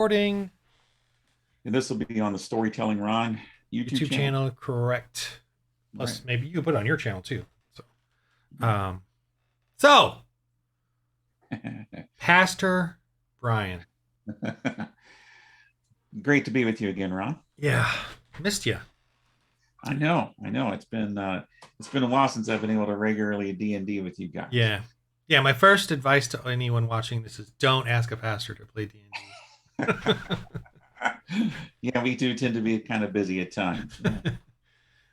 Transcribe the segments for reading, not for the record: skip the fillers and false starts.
Recording. And this will be on the Storytelling Ron YouTube YouTube channel. channel, correct. Right. Plus, maybe you put it on your channel too. Um, so Pastor Brian. Great to be with you again, Ron. Yeah, missed you. I know. It's been a while since I've been able to regularly D&D with you guys. Yeah, yeah. My first advice to anyone watching this is don't ask a pastor to play D&D. Yeah, we do tend to be kind of busy at times. Yeah.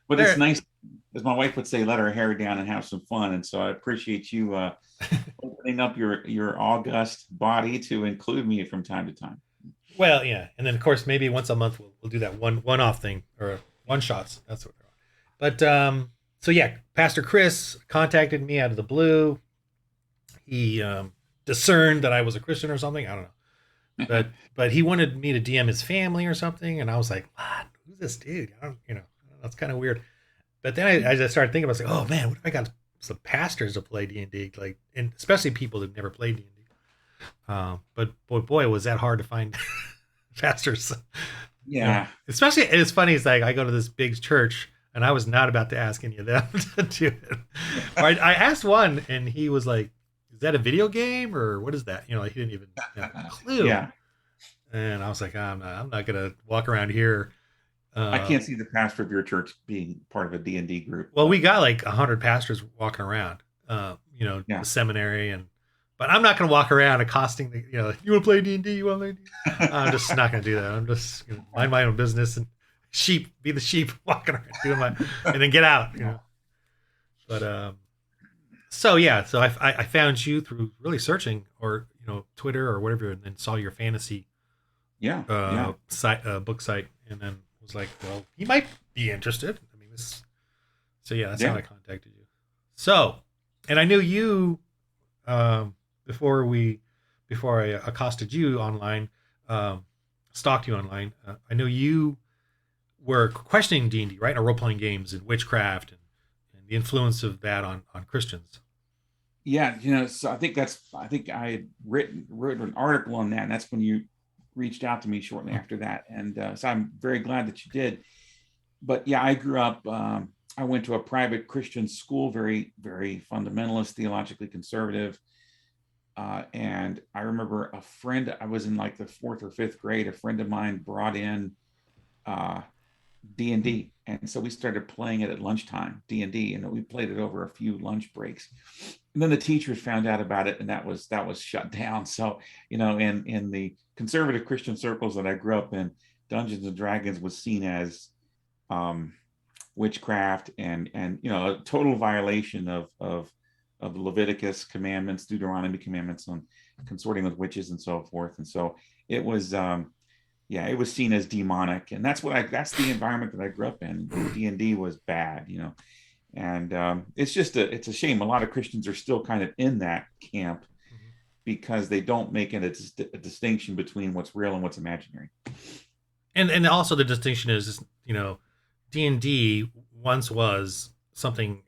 But it's There. nice, as my wife would say, let her hair down and have some fun. And so I appreciate you opening up your august body to include me from time to time. Well, yeah, and then of course maybe once a month we'll do that one off thing or one shots. That's what. But so yeah, Pastor Chris contacted me out of the blue. He discerned that I was a Christian or something. I don't know, but he wanted me to DM his family or something, and I was like, what? Who's this dude? I don't, that's kind of weird. But then I just started thinking about, like, oh man, what if I got some pastors to play D&D, like, and especially people that never played D&D. But boy, was that hard to find pastors. Yeah. Especially it's funny. It's like I go to this big church, and I was not about to ask any of them to do it. I asked one, and he was like, "Is that a video game or what is that?" Like he didn't even have a clue. Yeah. And I was like, I'm not gonna walk around here. I can't see the pastor of your church being part of a D&D group, Well, we but got like 100 pastors walking around, yeah. the seminary, but I'm not going to walk around accosting you want to play D&D? You want to play D&D? I'm just not going to do that. I'm just going to mind my own business and be the sheep walking around doing and then get out. But so I found you through really searching or Twitter or whatever, and then saw your fantasy Yeah. Yeah. site book site, and then was like, well, he might be interested. I mean, this. So yeah, that's how Yeah. I contacted you. So, and I knew you um, before I accosted you online, stalked you online. I know you were questioning D&D, right? Or role playing games and witchcraft and the influence of that on Christians. Yeah, so I had wrote an article on that, and that's when you reached out to me shortly after that, and so I'm very glad that you did. But yeah, I grew up. I went to a private Christian school, very very fundamentalist, theologically conservative, and I remember a friend. I was in like the fourth or fifth grade. A friend of mine brought in uh, D&D, and so we started playing it at lunchtime, D&D, and we played it over a few lunch breaks. And then the teachers found out about it, and that was shut down. So in the conservative Christian circles that I grew up in, Dungeons and Dragons was seen as um, witchcraft and a total violation of the Leviticus commandments, Deuteronomy commandments on consorting with witches and so forth. And so it was yeah, it was seen as demonic, and that's the environment that I grew up in. D&D was bad, and it's a shame. A lot of Christians are still kind of in that camp Mhm. because they don't make a distinction between what's real and what's imaginary. And also the distinction is, D&D once was something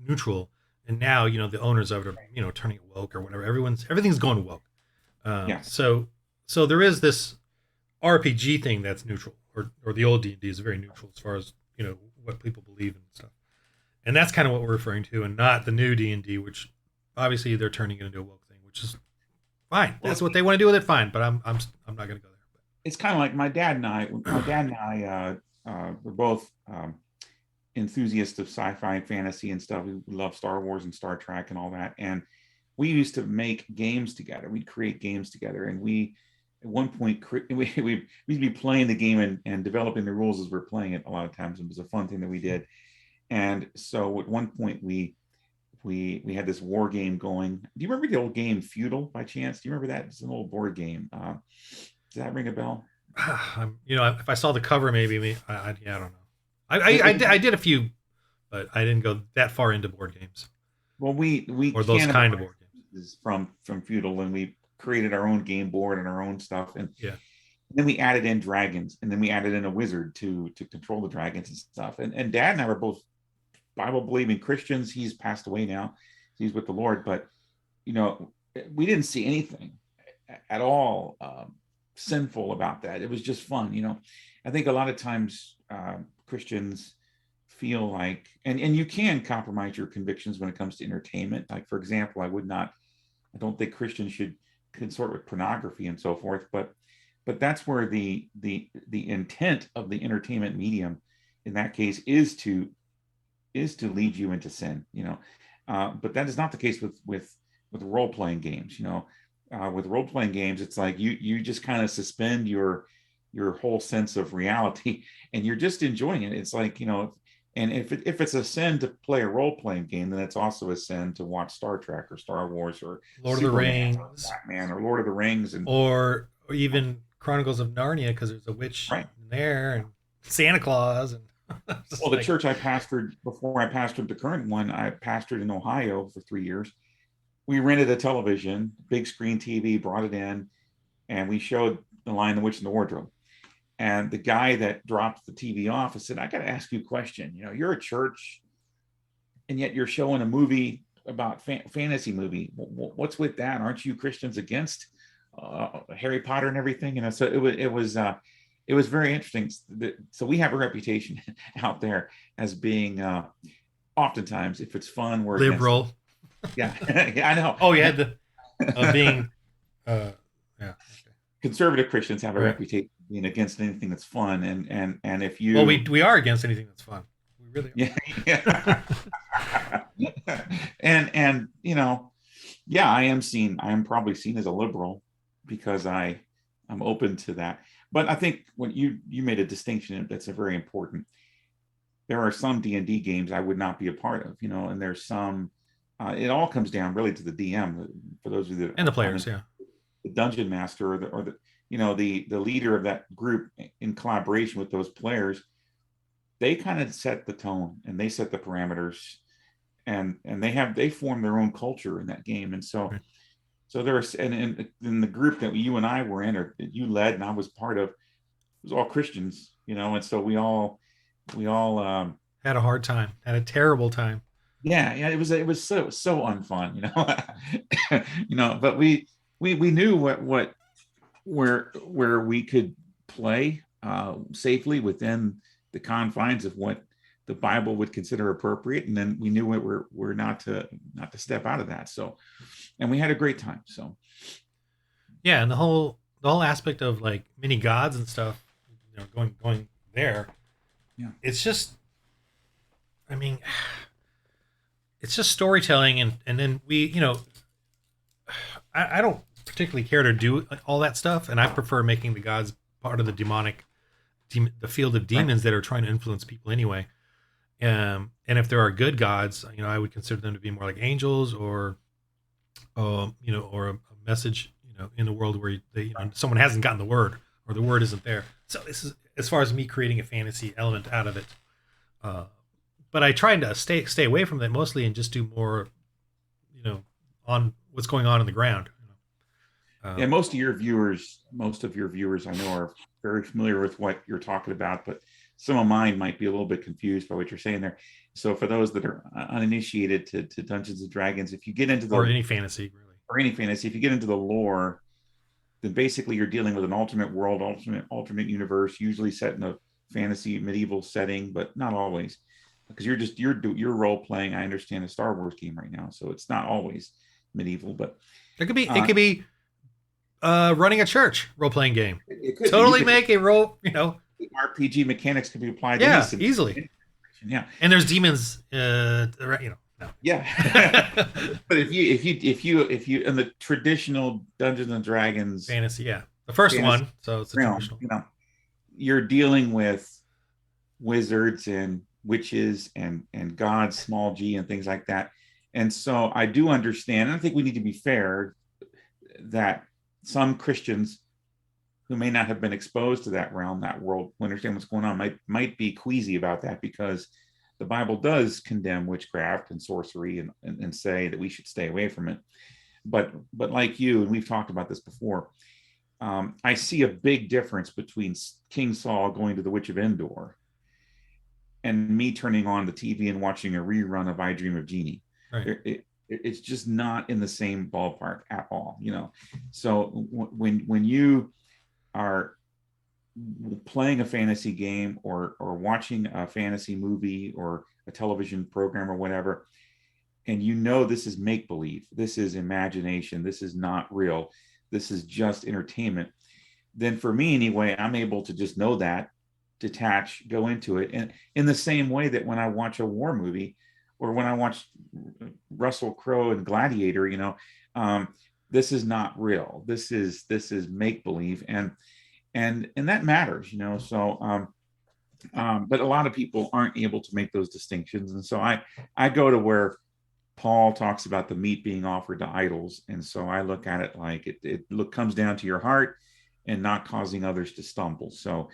neutral, and now the owners of it are turning it woke or whatever. Everything's going woke. Yes. So there is this RPG thing that's neutral, or the old D&D is very neutral as far as what people believe and stuff, and that's kind of what we're referring to, and not the new D&D, which obviously they're turning it into a woke thing, which is fine. Well, That's what they want to do with it. Fine, but I'm not going to go there. it's kind of like my dad and I. My dad and I were both enthusiasts of sci-fi and fantasy and stuff. We love Star Wars and Star Trek and all that. And we used to make games together. We'd create games together, and we at one point we'd be playing the game and developing the rules as we're playing it. A lot of times, it was a fun thing that we did. And so at one point we had this war game going. Do you remember the old game Feudal by chance? Do you remember that? It's an old board game. Does that ring a bell? If I saw the cover, maybe yeah, I don't know. It I did a few, but I didn't go that far into board games Well, we or those kind of board games. cannibalized from Feudal, and we created our own game board and our own stuff, and Yeah. then we added in dragons, and then we added in a wizard to control the dragons and stuff. And Dad and I were both Bible believing Christians. He's passed away now; he's with the Lord. But you know, we didn't see anything at all sinful about that. It was just fun, I think a lot of times Christians feel like, and you can compromise your convictions when it comes to entertainment. Like, for example, I don't think Christians should consort with pornography and so forth, but that's where the intent of the entertainment medium in that case is to lead you into sin, but that is not the case with role-playing games. With role-playing games, it's like you just kind of suspend your whole sense of reality and you're just enjoying it. It's like, and if it's a sin to play a role-playing game, then it's also a sin to watch Star Trek or Star Wars or Lord of the Superman or Rings, Batman or Lord of the Rings, and or even Chronicles of Narnia, because there's a witch right. in there and Santa Claus and Well, the church I pastored before I pastored the current one, I pastored in Ohio for 3 years. We rented a television, big screen TV, brought it in, and we showed The Lion, the Witch, and the Wardrobe. And the guy that dropped the TV off said, "I got to ask you a question. You're a church, and yet you're showing a movie about fantasy movie. What's with that? Aren't you Christians against Harry Potter and everything?" So it was very interesting. So we have a reputation out there as being oftentimes, if it's fun, we're liberal. Yeah, yeah, I know. Oh, yeah, the being yeah. Okay. Conservative Christians have a Right. reputation of being against anything that's fun, and if you, well, we are against anything that's fun. We really are. yeah, yeah. and yeah, I am probably seen as a liberal because I'm open to that. But I think when you made a distinction that's a very important. There are some D&D games I would not be a part of, and there's some. It all comes down really to the DM. For those of you that And the players, yeah. the dungeon master or the leader of that group in collaboration with those players, they kind of set the tone and they set the parameters, and they form their own culture in that game. And so Right. so there's, and in the group that you and I were in, or that you led and I was part of, it was all Christians, and so we all Had a hard time. Had a terrible time. yeah, it was so unfun, but we knew where we could play safely within the confines of what the Bible would consider appropriate, and then we knew we're not to step out of that. So, and we had a great time. So, Yeah, and the whole aspect of like mini gods and stuff, going there. yeah, It's just, I mean, it's just storytelling, and then we, I don't particularly care to do all that stuff, and I prefer making the gods part of the demonic, the field of demons that are trying to influence people anyway. And if there are good gods, I would consider them to be more like angels, or, or a message, in the world where someone hasn't gotten the word, or the word isn't there. So this is as far as me creating a fantasy element out of it. But I try to stay away from that mostly and just do more, on what's going on in the ground. and most of your viewers, I know, are very familiar with what you're talking about, but some of mine might be a little bit confused by what you're saying there. So for those that are uninitiated to Dungeons and Dragons, if you get into or any fantasy, really, if you get into the lore, then basically you're dealing with an alternate world, alternate universe, usually set in a fantasy medieval setting, but not always, because you're role playing. I understand a Star Wars game right now, so it's not always medieval, but it could be running a church role playing game. it could Totally make a role, RPG mechanics could be applied. Yeah, to easily. Yeah, and there's demons, no. Yeah, but if you in the traditional Dungeons and Dragons fantasy, yeah, the first one, so it's a realm, traditional. You're dealing with wizards and witches and gods, small g, and things like that. And so I do understand, and I think we need to be fair, that some Christians who may not have been exposed to that realm, that world, who understand what's going on, might be queasy about that, because the Bible does condemn witchcraft and sorcery and say that we should stay away from it. But like you, and we've talked about this before, I see a big difference between King Saul going to the Witch of Endor and me turning on the TV and watching a rerun of I Dream of Jeannie. Right. It's just not in the same ballpark at all, So when you are playing a fantasy game or watching a fantasy movie or a television program or whatever, and you know this is make believe, this is imagination, this is not real, this is just entertainment, then for me anyway, I'm able to just know that, detach, go into it. And in the same way that when I watch a war movie or when I watch Russell Crowe and Gladiator, this is not real. This is make believe, and that matters, So, but a lot of people aren't able to make those distinctions, and so I go to where Paul talks about the meat being offered to idols, and so I look at it like it comes down to your heart and not causing others to stumble. So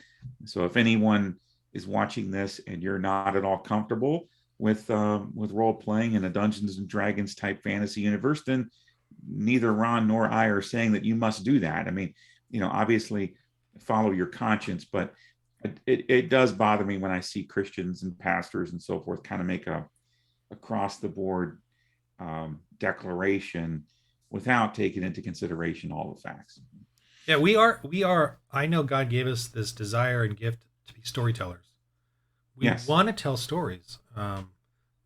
if anyone is watching this and you're not at all comfortable with role playing in a Dungeons and Dragons type fantasy universe, then neither Ron nor I are saying that you must do that. I mean, obviously follow your conscience, but it does bother me when I see Christians and pastors and so forth kind of make a across the board declaration without taking into consideration all the facts. Yeah, we are. I know God gave us this desire and gift to be storytellers. We Yes. want to tell stories.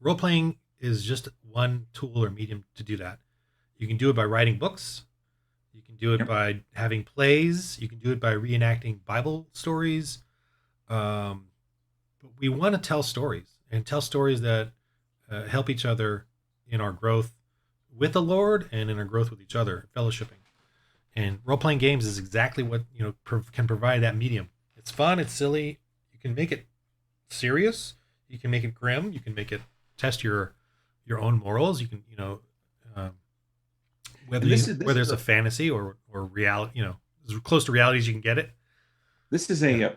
Role playing is just one tool or medium to do that. You can do it by writing books. You can do it Yep. by having plays. You can do it by reenacting Bible stories. But we want to tell stories and tell stories that help each other in our growth with the Lord and in our growth with each other, fellowshipping. And role-playing games is exactly what can provide that medium. It's fun, it's silly. You can make it serious. You can make it grim. You can make it test your own morals. You can whether there's a fantasy or reality, as close to reality as you can get it. This is a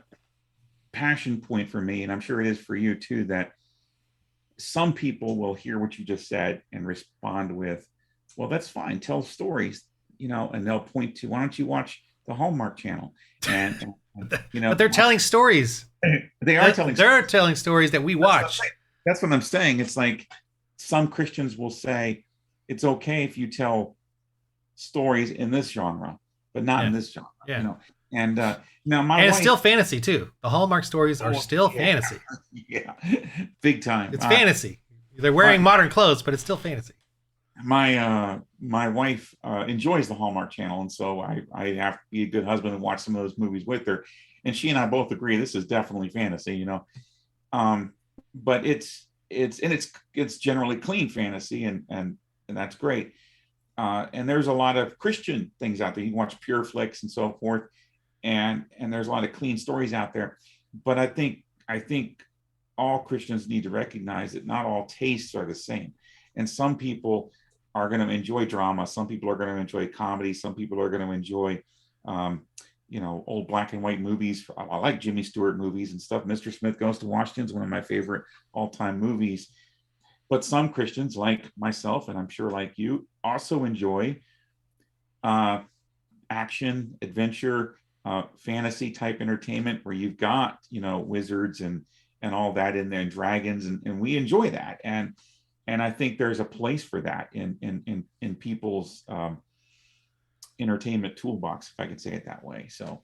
passion point for me, and I'm sure it is for you too, that some people will hear what you just said and respond with, well, that's fine, tell stories, and they'll point to, why don't you watch the Hallmark Channel? And but they're telling stories. They're telling stories that we watch. That's what I'm saying. It's like some Christians will say it's okay if you tell stories in this genre, but not in this genre. Yeah. And now and it's still fantasy too. The Hallmark stories are still fantasy. Yeah, big time. It's fantasy. They're wearing modern clothes, but it's still fantasy. My wife enjoys the Hallmark Channel, and so I have to be a good husband and watch some of those movies with her. And she and I both agree this is definitely fantasy, but it's generally clean fantasy, and that's great. And there's a lot of Christian things out there. You can watch Pure Flicks and so forth, and there's a lot of clean stories out there. But I think all Christians need to recognize that not all tastes are the same, and some people are going to enjoy drama. Some people are going to enjoy comedy. Some people are going to enjoy, old black and white movies. I like Jimmy Stewart movies and stuff. Mr. Smith Goes to Washington is one of my favorite all-time movies. But some Christians, like myself, and I'm sure like you, also enjoy action, adventure, fantasy type entertainment where you've got, wizards and all that in there, and dragons, and we enjoy that. And I think there's a place for that in people's entertainment toolbox, if I can say it that way. So,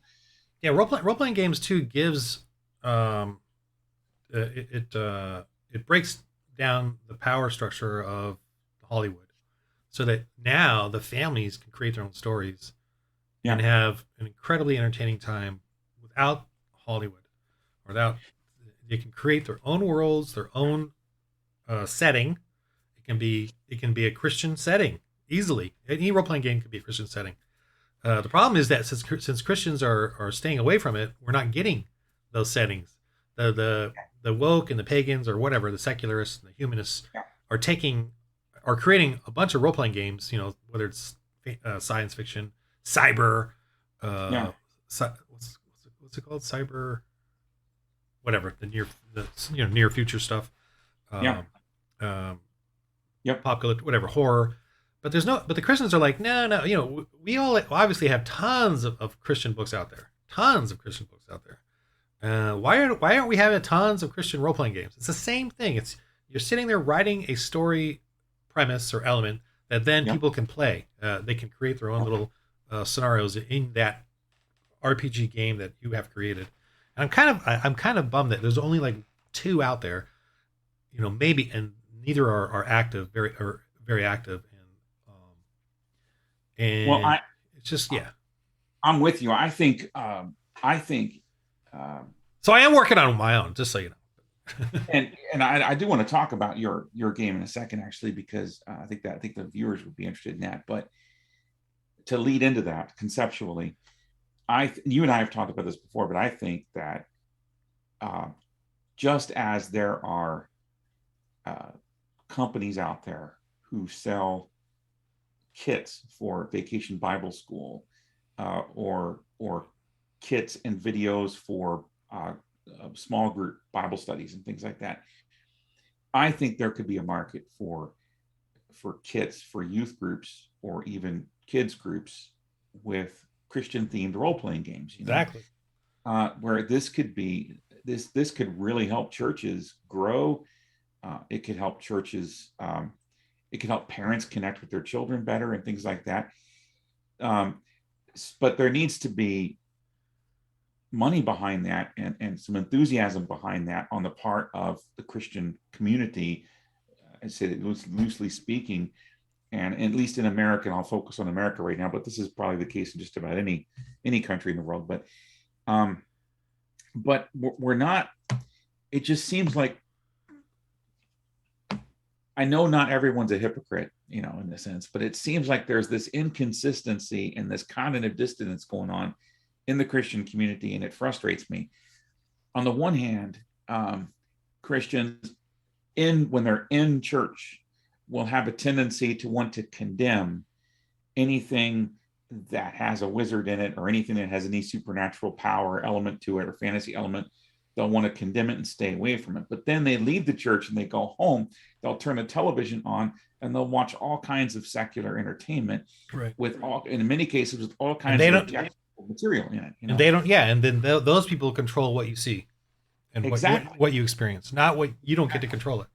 yeah, role-playing games too gives it breaks down the power structure of Hollywood, so that now the families can create their own stories and have an incredibly entertaining time without Hollywood, or without. They can create their own worlds, their own setting. It can be a Christian setting easily. Any role playing game can be a Christian setting. The problem is that since Christians are staying away from it, we're not getting those settings. The woke and the pagans, or whatever, the secularists and the humanists are creating a bunch of role playing games. Whether it's science fiction, cyber, what's it called, cyber, whatever, the near future stuff. Apocalyptic, whatever, horror. But the Christians are like, no. We all obviously have tons of Christian books out there. Why aren't we having tons of Christian role playing games? It's the same thing. You're sitting there writing a story premise or element that then people can play. They can create their own little scenarios in that RPG game that you have created. And I'm kind of bummed that there's only like 2 out there, maybe, and neither are active, very active, Well, and it's just, yeah. I'm with you. I think, So I am working on my own, just so you know. and I do want to talk about your game in a second, actually, because I think the viewers would be interested in that. But to lead into that conceptually, you and I have talked about this before, but I think that uh, just as there are companies out there who sell kits for Vacation Bible School, or kits and videos for small group Bible studies and things like that, I think there could be a market for kits for youth groups or even kids groups with Christian themed role playing games. Exactly. Where this could be this could really help churches grow. It could help churches. It could help parents connect with their children better and things like that. But there needs to be money behind that, and some enthusiasm behind that on the part of the Christian community. I said it loosely speaking, and at least in America, and I'll focus on America right now, but this is probably the case in just about any country in the world. But we're not. It just seems like, I know not everyone's a hypocrite, in this sense, but it seems like there's this inconsistency and this cognitive dissonance going on in the Christian community, and it frustrates me. On the one hand, Christians, when they're in church, will have a tendency to want to condemn anything that has a wizard in it, or anything that has any supernatural power element to it or fantasy element. They'll want to condemn it and stay away from it. But then they leave the church and they go home. They'll turn the television on and they'll watch all kinds of secular entertainment, Right. in many cases, with all kinds of objectionable material in it. And they don't, yeah. And then those people control what you see and exactly. what you experience, not what you don't get to control it.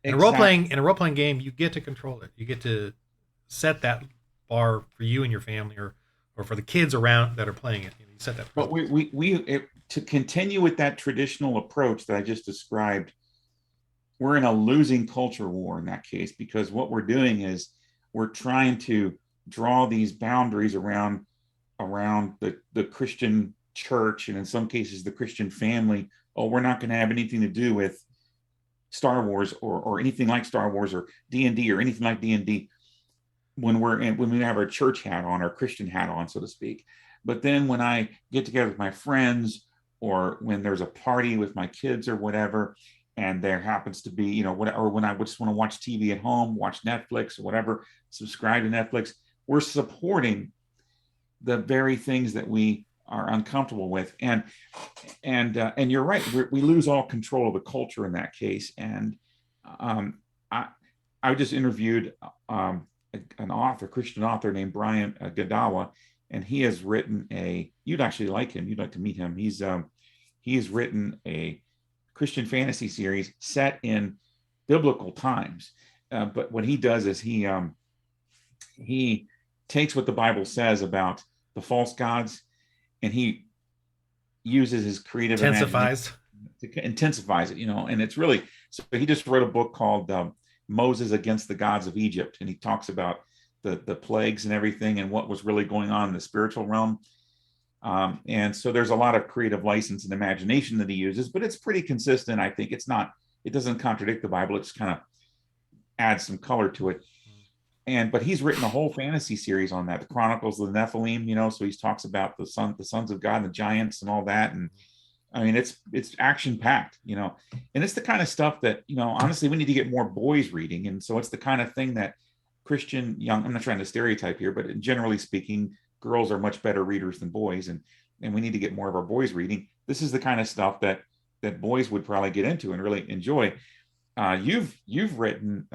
In Exactly. a role playing game, you get to control it. You get to set that bar for you and your family, or for the kids around that are playing it. You set that. But to continue with that traditional approach that I just described, we're in a losing culture war in that case, because what we're doing is we're trying to draw these boundaries around the Christian church, and in some cases the Christian family. Oh, we're not going to have anything to do with Star Wars or anything like Star Wars or D&D or anything like D&D when we have our church hat on, our Christian hat on, so to speak. But then when I get together with my friends, or when there's a party with my kids or whatever, and there happens to be, or when I just want to watch TV at home, watch Netflix or whatever, subscribe to Netflix, we're supporting the very things that we are uncomfortable with. And you're right, we lose all control of the culture in that case. And I just interviewed an author, Christian author named Brian Gadawa, and he has written you'd actually like him. You'd like to meet him. He has written a Christian fantasy series set in biblical times. But what he does is he takes what the Bible says about the false gods, and he uses his creative imagination to intensifies it, and it's really, so he just wrote a book called Moses Against the Gods of Egypt, and he talks about the plagues and everything and what was really going on in the spiritual realm. And so there's a lot of creative license and imagination that he uses, but it's pretty consistent. I think it doesn't contradict the Bible. It just kind of adds some color to it. But he's written a whole fantasy series on that, the Chronicles of the Nephilim, so he talks about the sons of God and the giants and all that. And I mean, it's action packed, and it's the kind of stuff that, honestly, we need to get more boys reading. And so it's the kind of thing that Christian I'm not trying to stereotype here, but generally speaking, girls are much better readers than boys. And we need to get more of our boys reading. This is the kind of stuff that boys would probably get into and really enjoy. You've written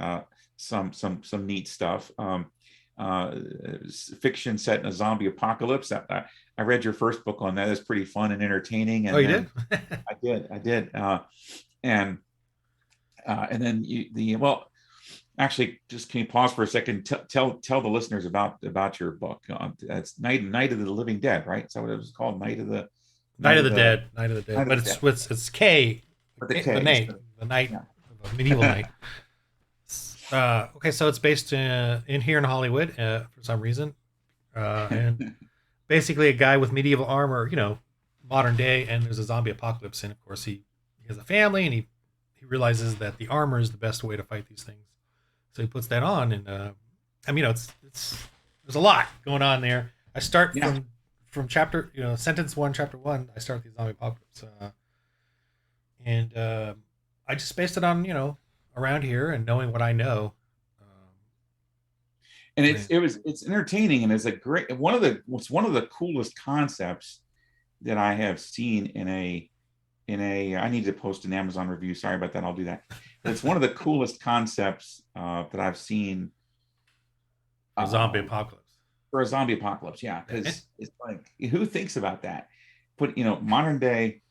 some neat stuff. Fiction set in a zombie apocalypse. I read your first book on that. It's pretty fun and entertaining. And you did? I did. And then Actually, just can you pause for a second? Tell the listeners about your book. That's Night of the Living Dead, right? Is that what it was called? Night of the Dead, Night of the Dead. Night of But the Dead. it's K, But the the K. night, the night, Yeah. the medieval night. Okay, so it's based in here in Hollywood for some reason, and basically a guy with medieval armor, modern day, and there's a zombie apocalypse, and of course he has a family, and he realizes that the armor is the best way to fight these things, so he puts that on, and it's there's a lot going on there. I start Yeah. from chapter, sentence one, chapter one. I start the zombie apocalypse, and I just based it on around here and knowing what I know. And it's entertaining, and it's a great one of the coolest concepts that I have seen in a I need to post an Amazon review. Sorry about that. I'll do that. But it's one of the coolest concepts that I've seen Zombie apocalypse. for a zombie apocalypse. Yeah, because it's like, who thinks about that? Put modern day,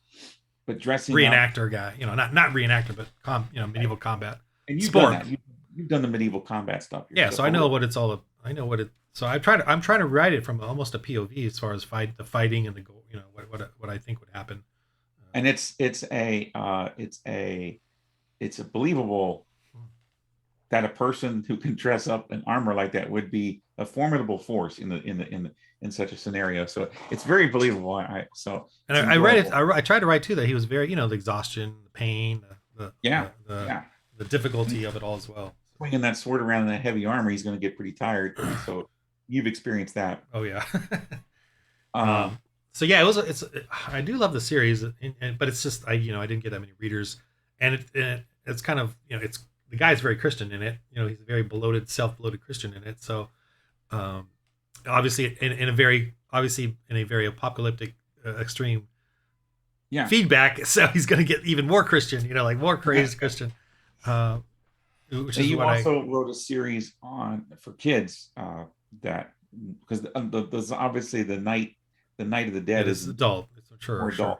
but dressing Reenactor up, guy, not reenactor, but medieval combat. and you've Sport. done that. You've done the medieval combat stuff. Yeah, so I know what it's all. I know what it. So I'm trying to write it from almost a POV as far as the fighting and the goal. What I think would happen. And it's a believable that a person who can dress up in armor like that would be a formidable force in such a scenario. So it's very believable. I read it. I tried to write too that he was very, the exhaustion, the pain, the difficulty of it all as well. Swinging that sword around in that heavy armor, he's going to get pretty tired. So you've experienced that. Oh yeah. So yeah, I do love the series, but it's just I didn't get that many readers, and it's kind of it's the guy's very Christian in it. He's a very self-bloated Christian in it. So obviously in a very apocalyptic extreme feedback, so he's going to get even more Christian, like more crazy Christian. Which is you what also wrote a series for kids that because there's obviously the Night of the Dead is adult. It's mature. More adult.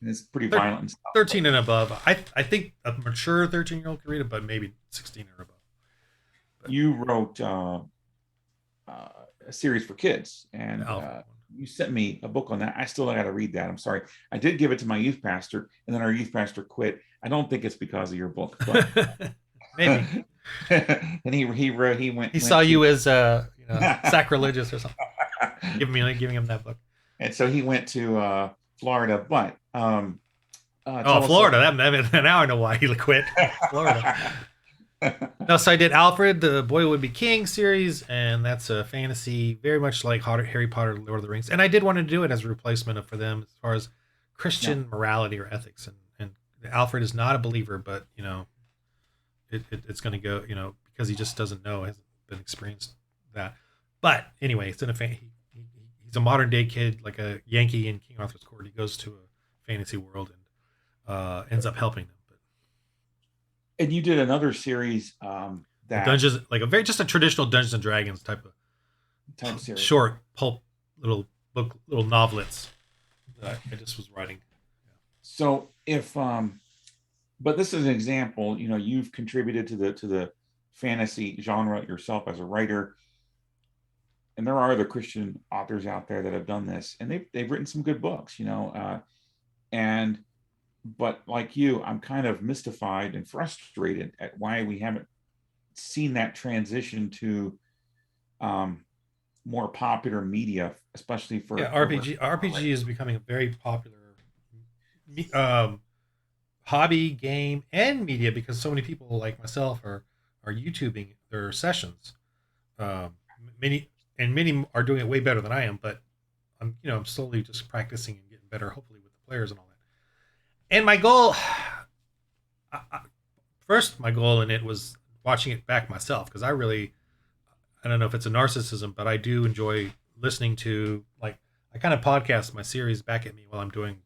And it's pretty violent and stuff. 13 and above. I think a mature 13-year-old can read it, but maybe 16 or above. But you wrote a series for kids, and you sent me a book on that. I still got to read that. I'm sorry. I did give it to my youth pastor, and then our youth pastor quit. I don't think it's because of your book, but maybe. And he went. He saw you as sacrilegious or something. giving him that book. And so he went to Florida, but Florida. Now I know why he quit. Florida. No, so I did Alfred, the Boy Would Be King series, and that's a fantasy, very much like Harry Potter, Lord of the Rings. And I did want to do it as a replacement for them as far as Christian morality or ethics. And Alfred is not a believer, but it's going to go, because he just doesn't know, hasn't been experienced that. But anyway, it's in he's a modern day kid, like a Yankee in King Arthur's court. He goes to a fantasy world and ends up helping them. And you did another series that Dungeons, like just a traditional Dungeons and Dragons type series, short pulp little book, little novelettes that I just was writing. So but this is an example. You've contributed to the fantasy genre yourself as a writer, and there are other Christian authors out there that have done this, and they've written some good books. But like you, I'm kind of mystified and frustrated at why we haven't seen that transition to more popular media, especially for RPG. RPG is becoming a very popular hobby, game, and media because so many people like myself are YouTubing their sessions. Many are doing it way better than I am, but I'm slowly just practicing and getting better, hopefully with the players and all that. And my goal, my goal in it was watching it back myself because I don't know if it's a narcissism, but I do enjoy listening to, like, I kind of podcast my series back at me while I'm doing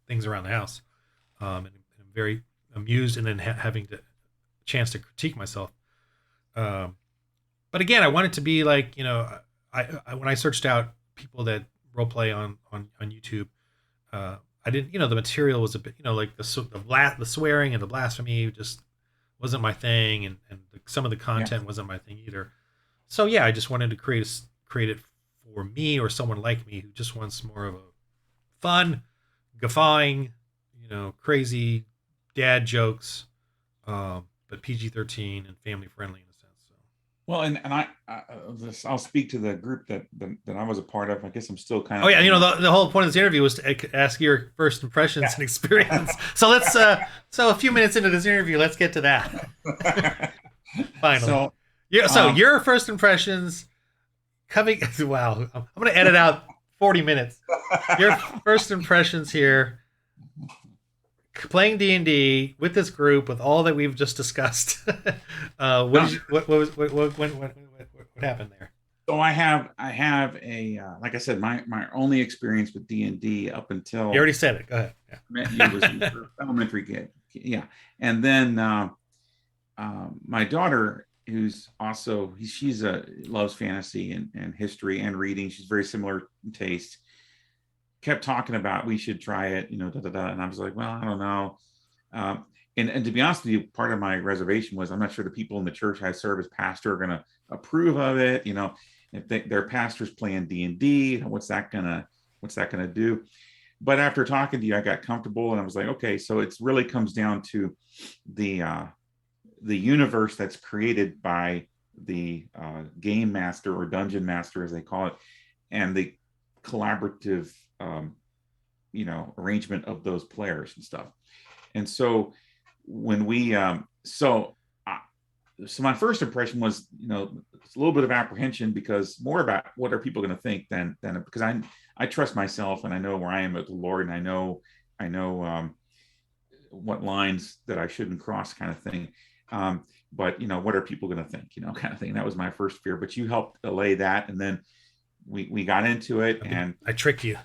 things around the house. And I'm very amused and then having the chance to critique myself. But again, I want it to be like, I when I searched out people that role play on YouTube, I didn't, the material was a bit, like the swearing and the blasphemy just wasn't my thing, and some of the content wasn't my thing either. So yeah, I just wanted to create it for me or someone like me who just wants more of a fun, guffawing, crazy dad jokes, but PG-13 and family friendly in a sense. So. Well, and I'll speak to the group that I was a part of. I guess I'm still kind Oh of yeah, in the whole point of this interview was to ask your first impressions and experience. So let's so a few minutes into this interview, let's get to that. Finally, So, yeah. So your first impressions coming. Wow, I'm gonna edit out 40 minutes. Your first impressions here, playing D&D with this group, with all that we've just discussed. What happened there? so I have a like I said, my only experience with D&D up You until already said it. Go ahead. Yeah. I met you was elementary kid. Yeah, and then my daughter, who's also she's a loves fantasy and history and reading. She's very similar in taste. Kept talking about we should try it, da da da. And I was like, well, I don't know. Um, and to be honest with you, part of my reservation was I'm not sure the people in the church I serve as pastor are going to approve of it. If their pastors playing D&D, what's that gonna do? But after talking to you, I got comfortable and I was like, okay, so it really comes down to the universe that's created by the game master or dungeon master, as they call it, and the collaborative, arrangement of those players and stuff. And so when we, so my first impression was, it's a little bit of apprehension because more about what are people going to think than because I trust myself and I know where I am with the Lord and I know what lines that I shouldn't cross, kind of thing. But what are people going to think, kind of thing. That was my first fear, but you helped allay that. And then we got into it and I tricked you.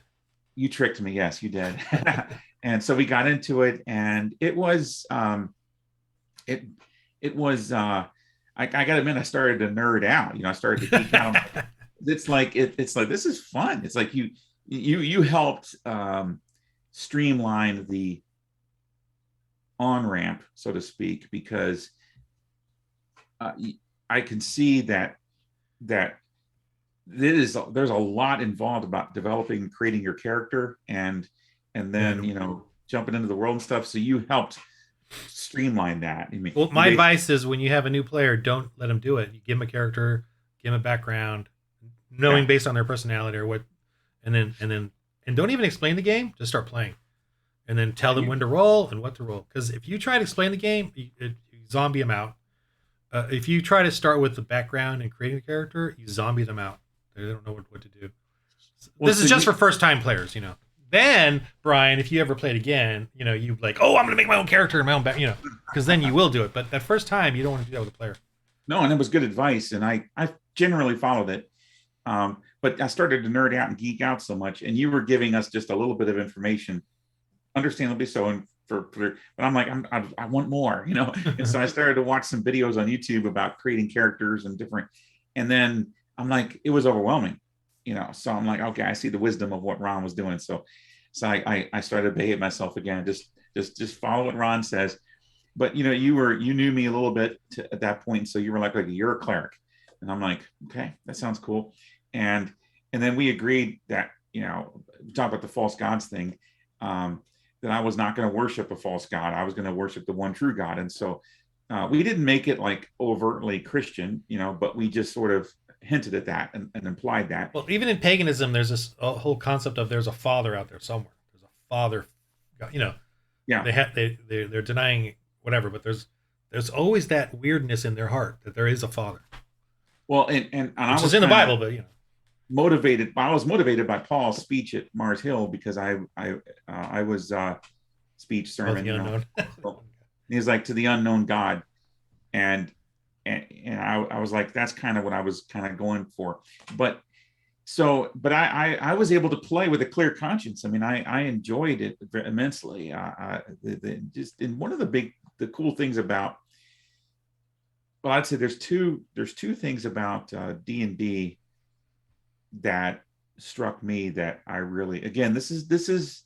You tricked me. Yes, you did. And so we got into it and it was, it was, I got to admit, I started to nerd out, I started to geek out. It's like, it's like, this is fun. It's like you helped, streamline the on ramp, so to speak, because I can see that there's a lot involved about developing and creating your character and then jumping into the world and stuff. So you helped streamline that. Well, my advice is when you have a new player, don't let them do it. You give them a character, give them a background, knowing based on their personality or what, and don't even explain the game. Just start playing, and then tell them when to roll and what to roll. Because if you try to explain the game, you zombie them out. If you try to start with the background and creating a character, you zombie them out. They don't know what to do. Well, this is just for first-time players, Then, Brian, if you ever played again, you like, oh, I'm going to make my own character and my own back, because then you will do it. But that first time, you don't want to do that with a player. No, and it was good advice, and I generally followed it. But I started to nerd out and geek out so much, and you were giving us just a little bit of information, understandably so, and but I'm like, I want more, And so I started to watch some videos on YouTube about creating characters and different, and then I'm like, it was overwhelming, So I'm like, okay, I see the wisdom of what Ron was doing. So I started to behave myself again, just follow what Ron says. But you knew me a little bit at that point, so you were like you're a cleric, and I'm like, okay, that sounds cool. And then we agreed that we talked about the false gods thing. That I was not going to worship a false god. I was going to worship the one true God. And so we didn't make it like overtly Christian, but we just sort of hinted at that and implied that. Well, even in paganism, there's this whole concept of there's a father out there somewhere. There's a father, Yeah. They're denying whatever, but there's always that weirdness in their heart that there is a father. Well, and I was in the Bible, but motivated. I was motivated by Paul's speech at Mars Hill because I was speech sermon. He's like, to the unknown God, and I was like, that's kind of what I was kind of going for. But I was able to play with a clear conscience. I mean, I enjoyed it immensely. One of the cool things about, well, I'd say there's two things about D&D that struck me that I really, again, this is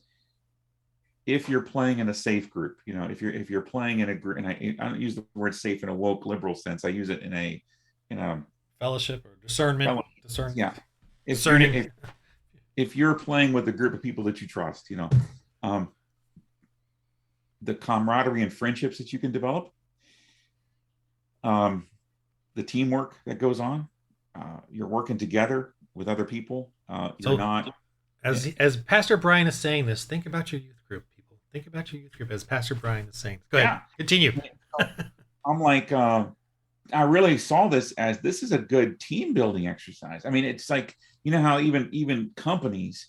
if you're playing in a safe group, if you're playing in a group, and I don't use the word safe in a woke liberal sense. I use it in a Fellowship or discernment, well, discern, yeah. If you're discerning. if you're playing with a group of people that you trust, um, the camaraderie and friendships that you can develop, um, the teamwork that goes on, you're working together with other people. You're So not. as Pastor Brian is saying this, think about your youth group, people. Think about your youth group as Pastor Brian is saying. Go ahead, Yeah. continue. I'm like, I really saw this is a good team building exercise. I mean, it's like, how even companies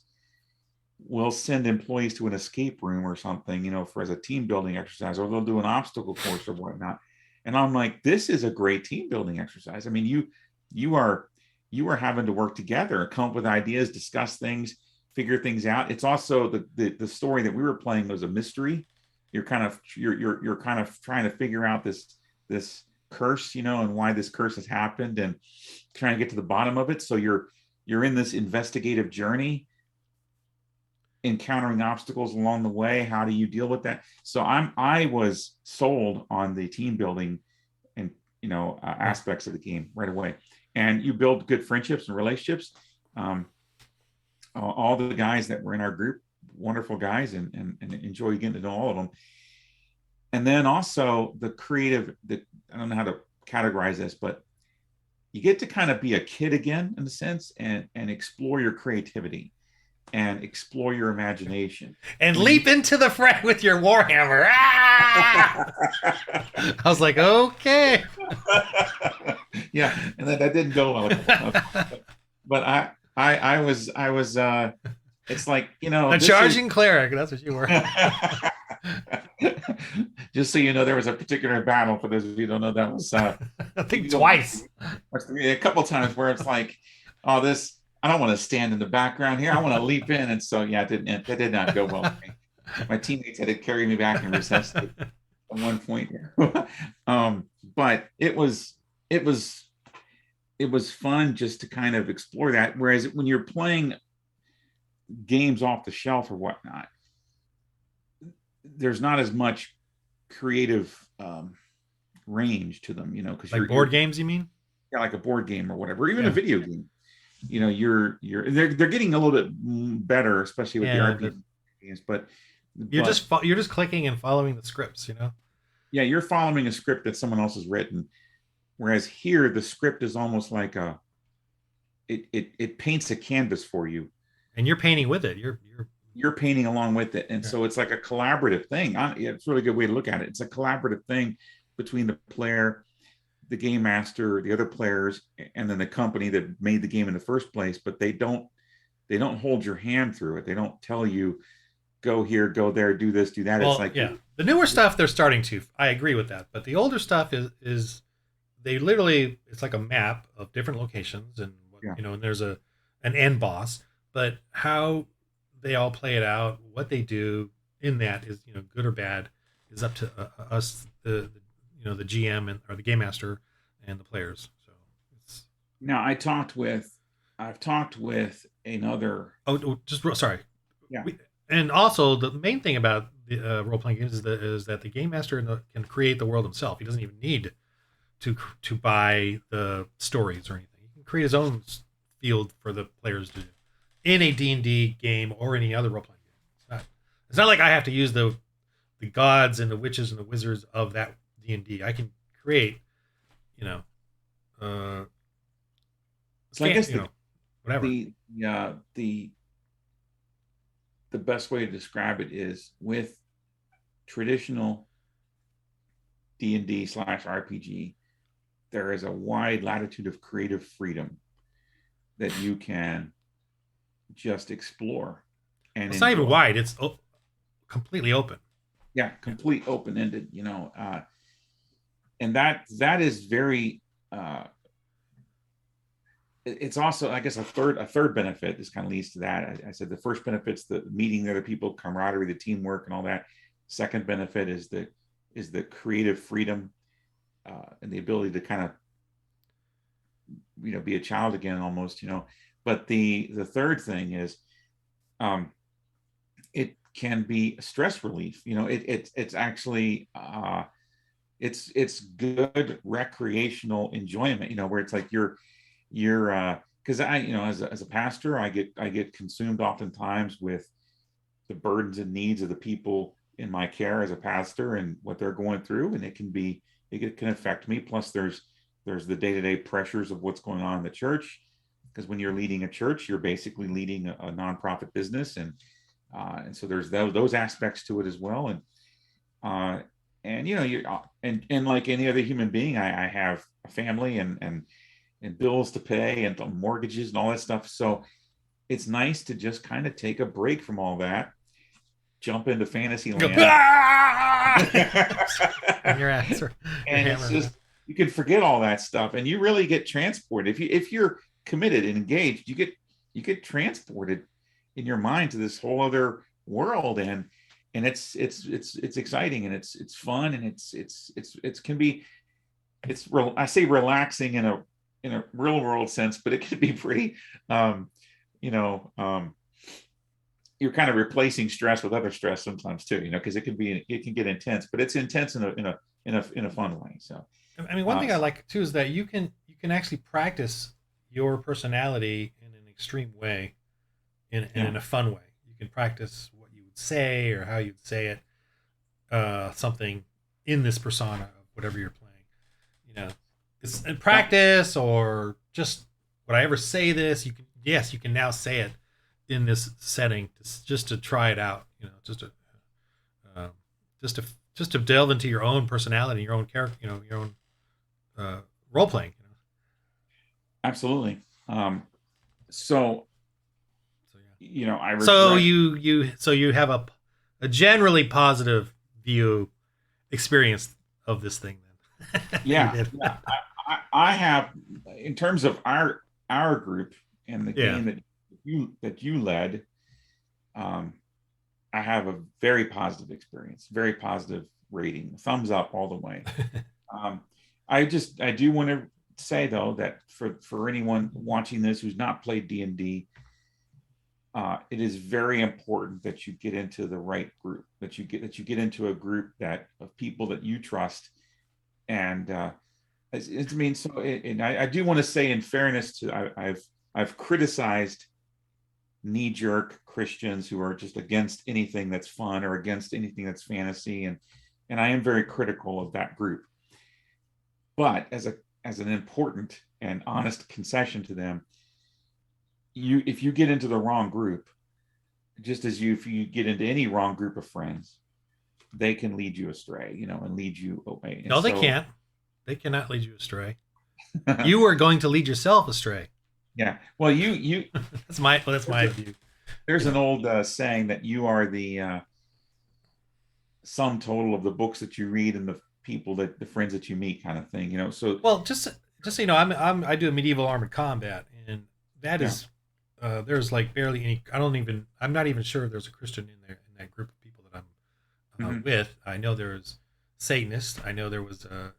will send employees to an escape room or something, for as a team building exercise, or they'll do an obstacle course or whatnot. And I'm like, this is a great team building exercise. I mean, you are having to work together, come up with ideas, discuss things, figure things out. It's also the story that we were playing was a mystery. You're kind of trying to figure out this curse, and why this curse has happened, and trying to get to the bottom of it. So you're in this investigative journey, encountering obstacles along the way. How do you deal with that? So I was sold on the team building and aspects of the game right away. And you build good friendships and relationships. All the guys that were in our group, wonderful guys, and enjoy getting to know all of them. And then also the creative, I don't know how to categorize this, but you get to kind of be a kid again, in a sense, and explore your creativity and explore your imagination. And leap into the fray with your warhammer. Ah! I was like, okay. Yeah, and that didn't go well. But I was it's like, a charging cleric. That's what you were. Just so you know, there was a particular battle, for those of you who don't know, that was I think twice. A couple times where it's like, oh, this, I don't want to stand in the background here. I want to leap in. And so, yeah, that did not go well for me. My teammates had to carry me back and resuscitate at one point. But it was fun just to kind of explore that. Whereas when you're playing games off the shelf or whatnot, there's not as much creative range to them, because like board games, you mean? Yeah, like a board game or whatever, or even a video game. They're getting a little bit better, especially with the RPG games. But you're just clicking and following the scripts, Yeah, you're following a script that someone else has written. Whereas here, the script is almost like it paints a canvas for you, and you're painting with it. You're painting along with it. And so it's like a collaborative thing. It's a really good way to look at it. It's a collaborative thing between the player, the game master, the other players, and then the company that made the game in the first place. But they don't hold your hand through it. They don't tell you, go here, go there, do this, do that. Well, it's like, the newer stuff they're starting to. I agree with that. But the older stuff is they literally, it's like a map of different locations, and and there's an end boss. But how they all play it out, what they do in that is, good or bad, is up to us, the GM or the game master and the players. So now I've talked with another. Sorry. Yeah. And also the main thing about the role-playing games is that the game master can create the world himself. He doesn't even need to buy the stories or anything. He can create his own field for the players to do in a D&D game or any other role-playing game. It's not like I have to use the gods and the witches and the wizards of that D&D. I can create, so I guess whatever. The best way to describe it is, with traditional D&D/RPG, there is a wide latitude of creative freedom that you can just explore. And it's not even wide, it's completely open. Yeah, complete open-ended, and that is very it's also, I guess, a third benefit. This kind of leads to that. I said the first benefit's the meeting the other people, camaraderie, the teamwork, and all that. Second benefit is the creative freedom and the ability to kind of be a child again, almost. But the third thing is it can be stress relief. It's actually it's good recreational enjoyment. Where it's like you're because as a pastor, I get consumed oftentimes with the burdens and needs of the people in my care as a pastor and what they're going through, and it can affect me. Plus, there's the day-to-day pressures of what's going on in the church, because when you're leading a church, you're basically leading a nonprofit business, and so there's those aspects to it as well. And and like any other human being, I have a family and bills to pay and mortgages and all that stuff. So it's nice to just kind of take a break from all that, jump into fantasy Go, land. and your ass And it's just, you can forget all that stuff and you really get transported. If you're committed and engaged, you get transported in your mind to this whole other world, and it's exciting, and it's fun, and it's can be, I say relaxing in a real world sense, but it can be pretty you're kind of replacing stress with other stress sometimes too, because it can get intense, but it's intense in a fun way. So I mean, one thing I like too is that you can actually practice your personality in an extreme way, in a fun way. You can practice what you would say or how you'd say it, something in this persona of whatever you're playing. It's in practice, or just, would I ever say this? You can now say it in this setting, just to try it out. Just to delve into your own personality, your own character, your own role playing. Absolutely. So yeah. I regret. So you have a generally positive view experience of this thing then. Yeah. I have, in terms of our group and the game that you led, I have a very positive experience, very positive rating, thumbs up all the way. I do want to say though that for anyone watching this who's not played D&D, it is very important that you get into the right group, that you get into a group of people that you trust. And I do want to say, in fairness to, I've criticized knee-jerk Christians who are just against anything that's fun or against anything that's fantasy, and I am very critical of that group. But as an important and honest concession to them, if you get into the wrong group, just as if you get into any wrong group of friends, they can lead you astray, and lead you away. No, they can't. They cannot lead you astray. You are going to lead yourself astray. Yeah. Well, you that's my view. There's an old saying that you are the sum total of the books that you read and the friends that you meet, kind of thing. So, well, just so you know, I do a medieval armored combat, and that is there's like barely any. I'm not even sure if there's a Christian in there, in that group of people that I'm with. I know there's Satanists. I know there was the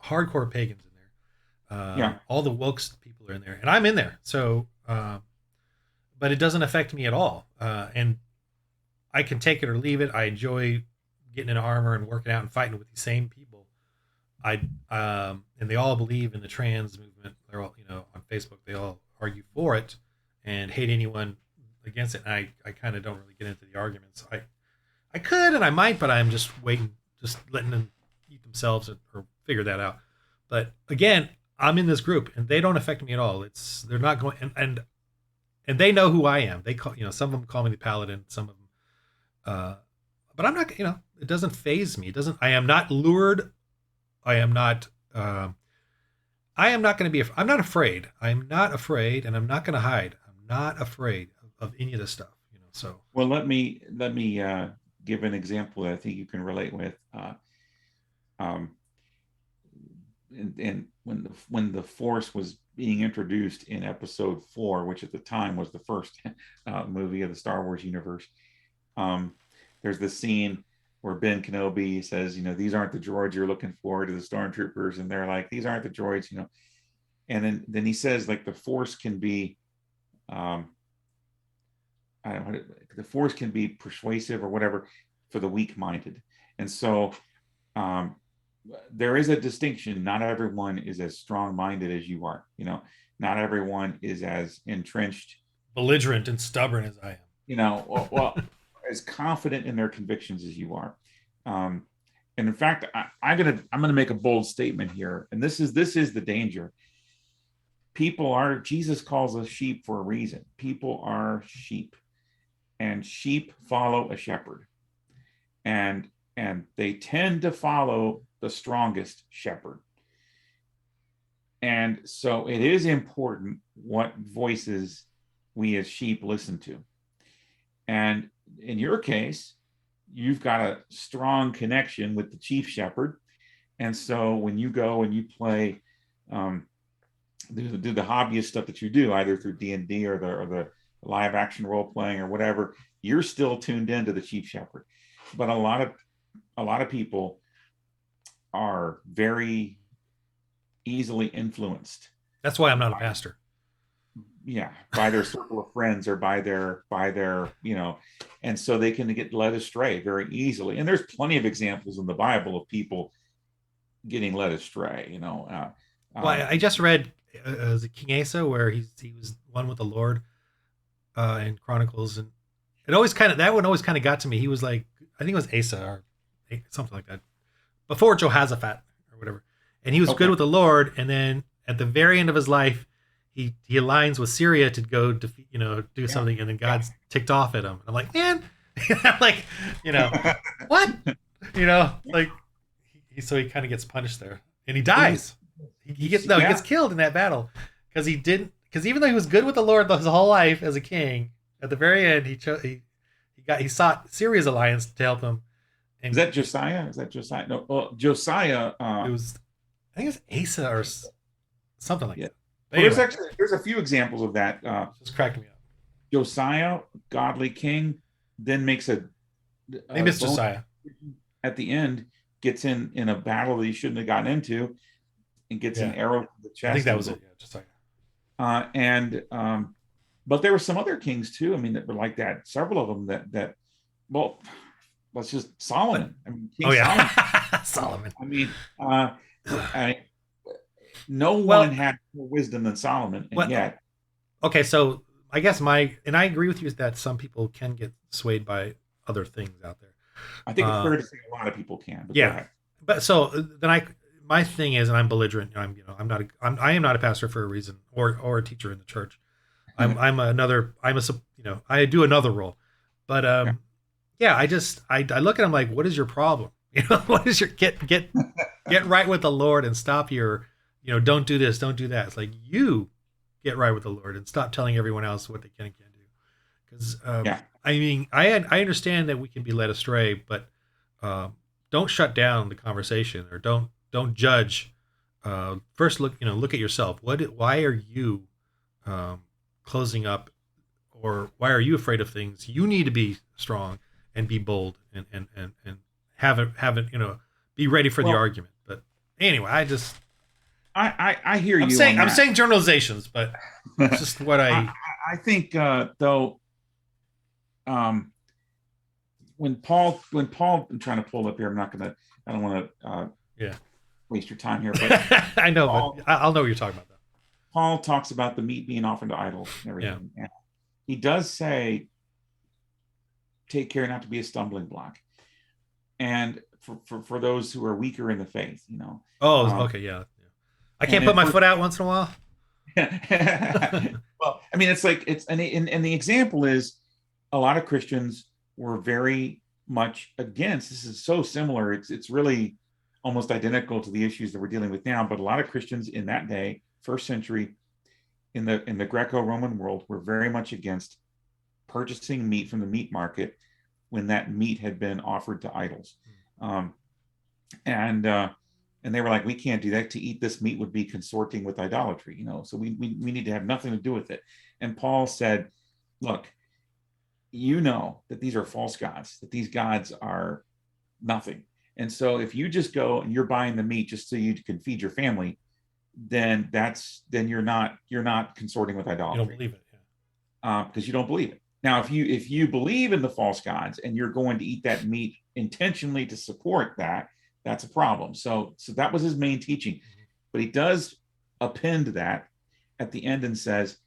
hardcore pagans in there. All the woke people are in there, and I'm in there. So, but it doesn't affect me at all. And I can take it or leave it. I enjoy getting in armor and working out and fighting with these same people. And they all believe in the trans movement. They're all, on Facebook, they all argue for it and hate anyone against it. And I kind of don't really get into the arguments. I could, and I might, but I'm just waiting, just letting them eat themselves or figure that out. But again, I'm in this group and they don't affect me at all. They're not going, and they know who I am. They call, some of them call me the paladin, some of them, but I'm not, it doesn't faze me. I am not lured. I am not going to be, I'm not afraid. I'm not afraid, and I'm not going to hide. I'm not afraid of any of this stuff, so. Well, let me give an example that I think you can relate with. And when the Force was being introduced in Episode 4, which at the time was the first movie of the Star Wars universe, there's this scene where Ben Kenobi says, these aren't the droids you're looking for, to the stormtroopers, and they're like, these aren't the droids, and then he says, like, the Force can be I don't know, the force can be persuasive or whatever for the weak-minded. And so there is a distinction. Not everyone is as strong-minded as you are. Not everyone is as entrenched, belligerent, and stubborn as I am. Well, as confident in their convictions as you are. And in fact, I'm gonna make a bold statement here, and this is the danger. Jesus calls us sheep for a reason. People are sheep, and sheep follow a shepherd, and they tend to follow the strongest shepherd. And so it is important what voices we as sheep listen to. And in your case, you've got a strong connection with the chief shepherd. And so when you go and you play, do the hobbyist stuff that you do, either through D&D or the live action role playing or whatever, you're still tuned into the chief shepherd. But a lot of people are very easily influenced. That's why I'm not a pastor. Yeah, by their circle of friends or by their and so they can get led astray very easily. And there's plenty of examples in the Bible of people getting led astray. Well, I just read the King Asa, where he was one with the Lord in Chronicles, and that one always kind of got to me. He was like, I think it was Asa or something like that, before Jehoshaphat or whatever, and he was good with the Lord. And then at the very end of his life, he aligns with Syria to go defeat, do something, and then God's ticked off at him. I'm like, man, I'm like, what, like, so he kind of gets punished there, and he dies. He gets killed in that battle because even though he was good with the Lord his whole life as a king, at the very end he sought Syria's alliance to help him. And is that Josiah? No, well, Josiah. I think it's Asa or something like that. Well, anyway, there's a few examples of that. Just cracking me up. Josiah, godly king, then makes maybe it's Josiah at the end, gets in a battle that he shouldn't have gotten into, and gets an arrow to the chest. I think that was it. Yeah, Josiah. But there were some other kings too. I mean, that were like that. Several of them that well, let's just Solomon. I mean, King Solomon. I mean, no one had more wisdom than Solomon, and yet. Okay, so I guess I agree with you that some people can get swayed by other things out there. I think it's fair to say a lot of people can. But yeah, but so then my thing is, and I'm belligerent. I am not a pastor for a reason, or a teacher in the church. I do another role, but I look at him like, what is your problem? What is your get right with the Lord and stop your, don't do this, don't do that. It's like, you get right with the Lord and stop telling everyone else what they can and can't do. Because I mean, I understand that we can be led astray, but don't shut down the conversation, or don't judge. First, look at yourself. Why are you closing up, or why are you afraid of things? You need to be strong and be bold and have it be ready for the argument. But anyway, I hear you. I'm saying generalizations, but it's just what I think though. When Paul, I'm trying to pull up here. I don't want to waste your time here, but I know, but I'll know what you're talking about. Paul talks about the meat being offered to idols and everything. Yeah. And he does say, take care not to be a stumbling block. And for those who are weaker in the faith, okay, yeah. I can't put my foot out once in a while. Well, I mean, and the example is, a lot of Christians were very much against. This is so similar. It's really almost identical to the issues that we're dealing with now. But a lot of Christians in that day, first century, in the Greco-Roman world, were very much against purchasing meat from the meat market when that meat had been offered to idols. And they were like, we can't do that. To eat this meat would be consorting with idolatry, so we need to have nothing to do with it. And Paul said, look, that these are false gods, that these gods are nothing. And so if you just go and you're buying the meat just so you can feed your family, then you're not consorting with idolatry. You don't believe it, because you don't believe it. Now, if you believe in the false gods and you're going to eat that meat intentionally to support that, that's a problem. So that was his main teaching. But he does append that at the end and says,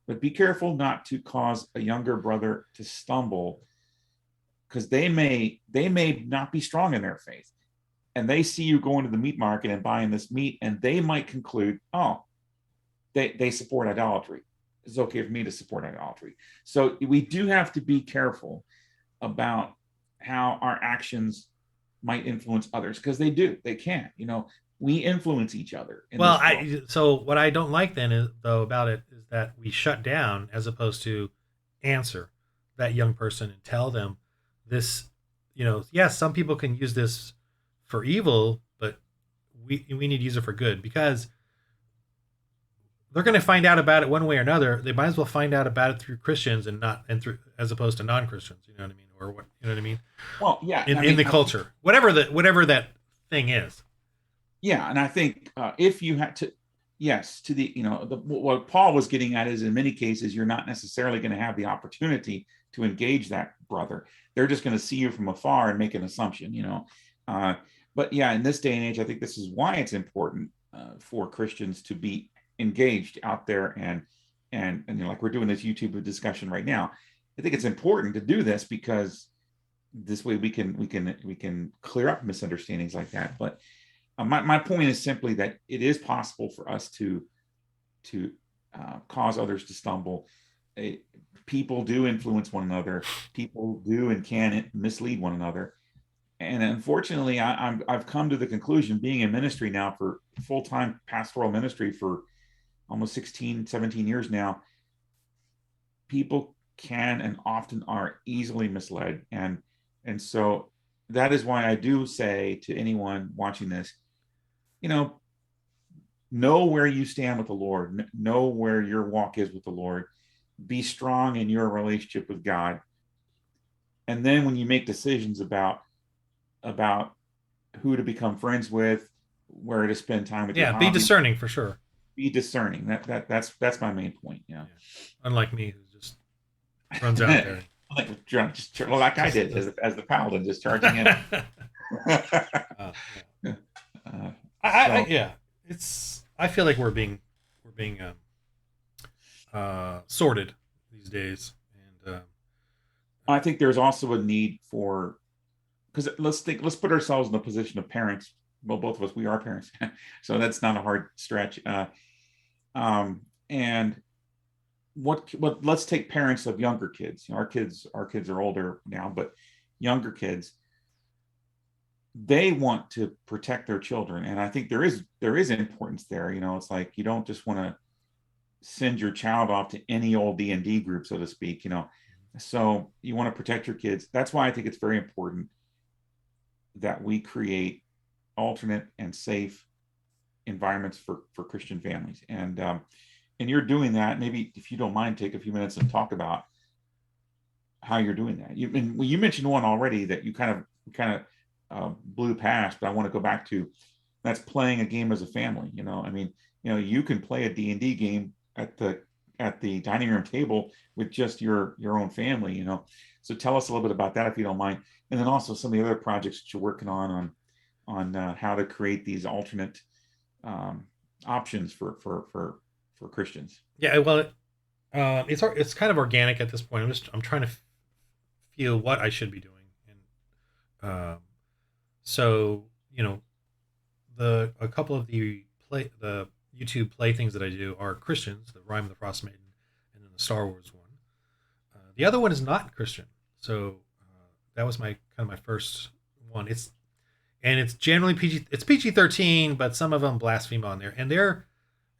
but be careful not to cause a younger brother to stumble, because they may not be strong in their faith. And they see you going to the meat market and buying this meat, and they might conclude, oh, they support idolatry. It's okay for me to support idolatry. So we do have to be careful about how our actions might influence others, because they can. We influence each other. Well, so what I don't like then is though about it is that we shut down as opposed to answer that young person and tell them this. Yes, some people can use this for evil, but we need to use it for good, because they're going to find out about it one way or another. They might as well find out about it through Christians and through, as opposed to non-Christians. You know what I mean? Or what? You know what I mean? Well, yeah. In the culture, whatever that thing is. Yeah, and I think if you had to, yes, to the what Paul was getting at is, in many cases you're not necessarily going to have the opportunity to engage that brother. They're just going to see you from afar and make an assumption. But yeah, in this day and age, I think this is why it's important for Christians to be engaged out there and like we're doing this YouTube discussion right now. I think it's important to do this, because this way we can clear up misunderstandings like that. But my point is simply that it is possible for us to cause others to stumble. People do influence one another. People do and can mislead one another. And unfortunately, I've come to the conclusion, being in ministry now for full-time pastoral ministry for almost 16, 17 years now, people can and often are easily misled. And so that is why I do say to anyone watching this, know where you stand with the Lord, know where your walk is with the Lord, be strong in your relationship with God. And then when you make decisions about who to become friends with, where to spend time with, yeah, be discerning for sure. Be discerning. That's my main point. Yeah. Unlike me, who just runs out there, like I did as the paladin, just charging in. I feel like we're being sorted these days, and I think there's also a need for, because let's put ourselves in the position of parents. Well, both of us, we are parents, so that's not a hard stretch. And what let's take parents of younger kids. Our kids are older now, but younger kids, they want to protect their children, and I think there is importance there. It's like, you don't just want to send your child off to any old D&D group, so to speak. So you want to protect your kids. That's why I think it's very important that we create alternate and safe environments for Christian families. And you're doing that. Maybe if you don't mind, take a few minutes and talk about how you're doing that. You mentioned one already that you kind of blew past, but I want to go back to. That's playing a game as a family. You can play a D&D game at the dining room table with just your own family. So tell us a little bit about that, if you don't mind, and then also some of the other projects that you're working on how to create these alternate options for Christians. Yeah, well, it's kind of organic at this point. I'm trying to feel what I should be doing, and so a couple of the YouTube play things that I do are Christians, the Rime, the Frostmaiden, and then the Star Wars one. The other one is not Christian, so that was my first one. It's generally PG. It's PG-13, but some of them blaspheme on there,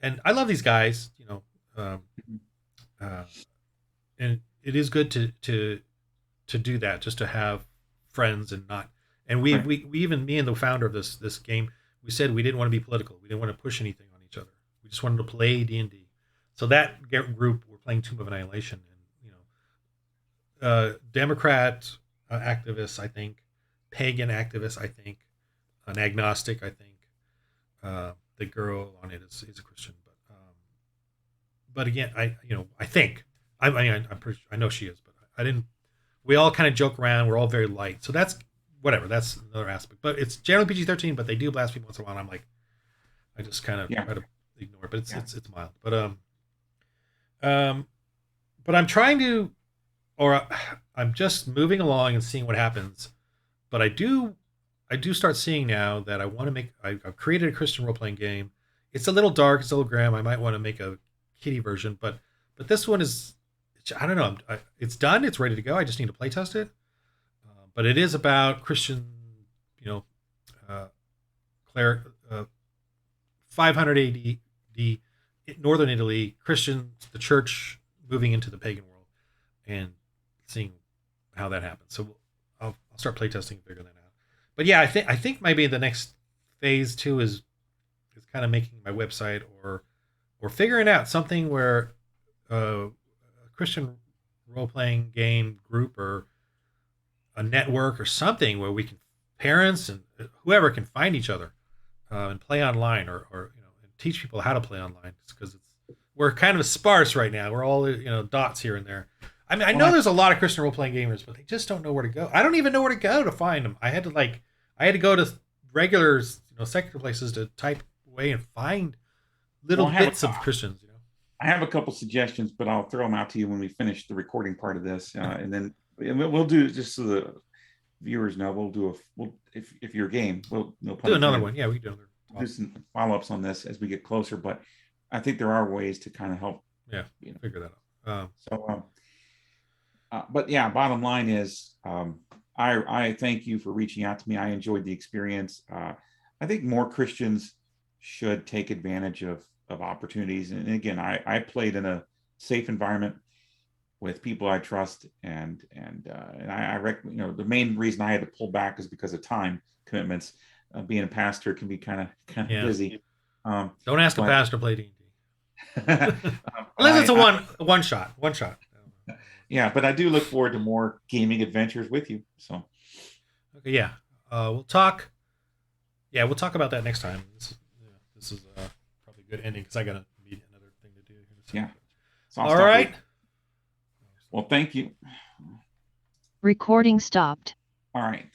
and I love these guys, and it is good to do that, just to have friends and not. And we even, me and the founder of this game, we said we didn't want to be political. We didn't want to push anything on each other. We just wanted to play D&D. So that group, we're playing Tomb of Annihilation, and Democrat activists, I think, pagan activists, I think, an agnostic, I think. The girl on it is a Christian, but again, I think I know she is, but I didn't. We all kind of joke around. We're all very light, so that's whatever. That's another aspect. But it's generally PG-13, but they do blast people once in a while. And I'm like, I just kind of Yeah. try to ignore it, but Yeah. it's mild. Um, but I'm trying to, or I'm just moving along and seeing what happens. But I do start seeing now that I want to make. I've created a Christian role playing game. It's a little dark. It's a little grim. I might want to make a kiddie version, but this one is. I don't know. It's done. It's ready to go. I just need to play test it. But it is about Christian, you know, uh, cleric, 500 AD, northern Italy, Christian, the church moving into the pagan world, and seeing how that happens. So I'll start playtesting and figuring that out. But yeah, I think maybe the next phase too is kind of making my website or figuring out something where a Christian role playing game group or a network or something where we can parents and whoever can find each other and play online or and teach people how to play online because we're kind of sparse right now. We're all dots here and there. I mean, I know there's a lot of Christian role playing gamers, but they just don't know where to go. I don't even know where to go to find them. I had to go to regular secular places to type away and find little bits of Christians. I have a couple suggestions, but I'll throw them out to you when we finish the recording part of this, and then we'll do, just so the viewers know, if you're game, we'll do another one. Yeah, we can do some follow-ups on this as we get closer. But I think there are ways to kind of help. Yeah, figure that out. But yeah, bottom line is, I thank you for reaching out to me. I enjoyed the experience. I think more Christians should take advantage of opportunities. And again, I played in a safe environment with people I trust, and I recommend. The main reason I had to pull back is because of time commitments. Being a pastor can be kind of busy. Don't ask a pastor to play D&D unless it's a one shot. Yeah, but I do look forward to more gaming adventures with you. So, okay, yeah, we'll talk. Yeah, we'll talk about that next time. This is probably a good ending because I got to meet another thing to do here. Yeah. So all right. Well, thank you. Recording stopped. All right.